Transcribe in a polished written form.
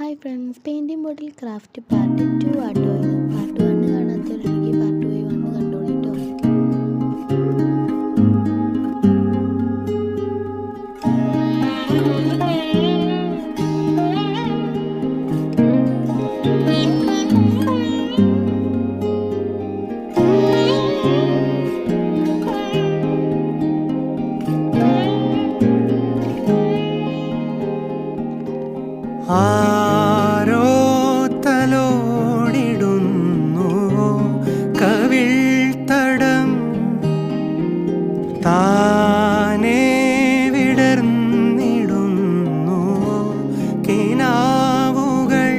Hi friends, painting ബോട്ടിൽ craft part 2 ആട്ടോ ഇത്. Part 1 കാണാത്തവരുണ്ടെങ്കിൽ പാർട്ട് 2 വന്ന് കണ്ടോളിട്ടോ. ആരോ തലോടിടുന്നു കവിൾത്തടം താനേ വിടർന്നിടുന്നു കിനാവുകൾ